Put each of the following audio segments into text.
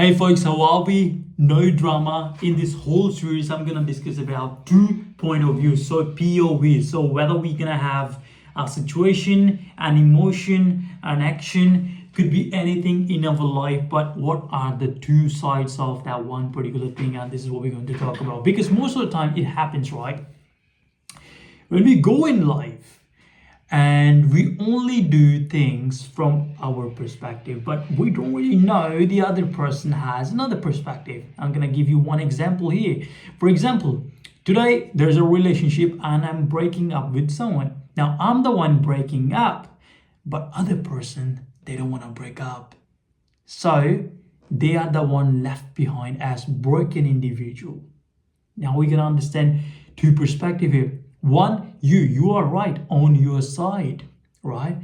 Hey folks, how are we? No drama. In this whole series, I'm gonna discuss about 2 point of view. So POV. So whether we're gonna have a situation, an emotion, an action, could be anything in our life, but what are the two sides of that one particular thing? And this is what we're going to talk about. Because most of the time it happens, right? When we go in life, and we only do things from our perspective, but we don't really know the other person has another perspective. I'm gonna give you one example here. For example, today there's a relationship and I'm breaking up with someone. Now I'm the one breaking up, but other person, they don't want to break up, so they are the one left behind as broken individual. Now we can understand two perspective here. One, you are right on your side, right?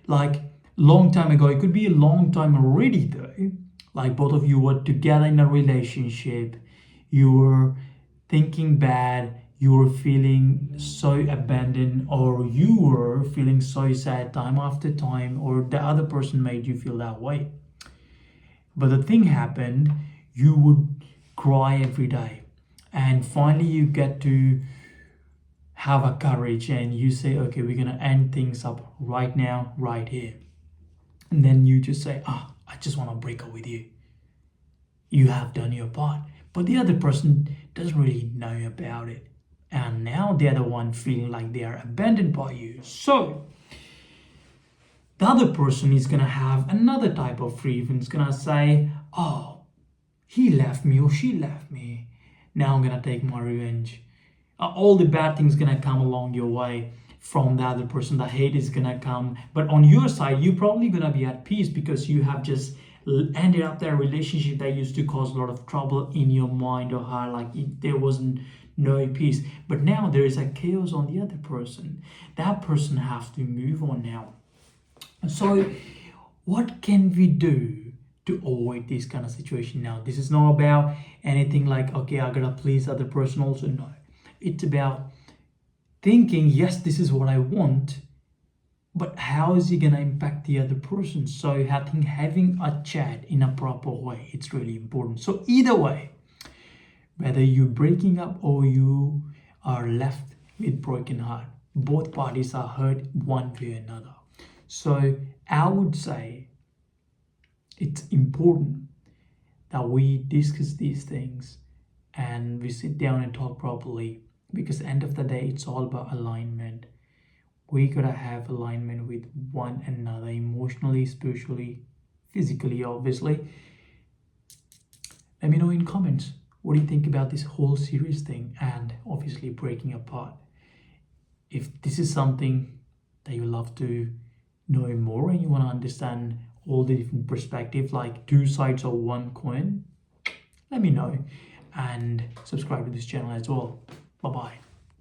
Like long time ago, it could be a long time already though. Like both of you were together in a relationship, you were thinking bad, you were feeling so abandoned, or you were feeling so sad time after time, or the other person made you feel that way. But the thing happened, you would cry every day, and finally you get to have a courage and you say, okay, we're gonna end things up right now, right here. And then you just say, I just want to break up with you. You have done your part, but the other person doesn't really know about it, and now the other one feeling like they are abandoned by you. So the other person is gonna have another type of grievance, gonna say, oh, he left me or she left me, now I'm gonna take my revenge. All the bad things gonna come along your way from the other person. The hate is gonna come, but on your side you're probably gonna be at peace because you have just ended up that relationship that used to cause a lot of trouble in your mind or heart. Like there wasn't no peace, but now there is a chaos on the other person. That person has to move on now. So what can we do to avoid this kind of situation? Now this is not about anything like, okay, I gotta please other person also. No, it's about thinking, yes, this is what I want, but how is it going to impact the other person? So I think having a chat in a proper way, it's really important. So either way, whether you're breaking up or you are left with broken heart, both parties are hurt one way or another. So I would say it's important that we discuss these things and we sit down and talk properly, because at the end of the day, it's all about alignment. We gotta have alignment with one another, emotionally, spiritually, physically, obviously. Let me know in comments what do you think about this whole series thing, and obviously breaking apart. If this is something that you love to know more and you want to understand all the different perspectives, like two sides of one coin, let me know, and subscribe to this channel as well. Bye bye.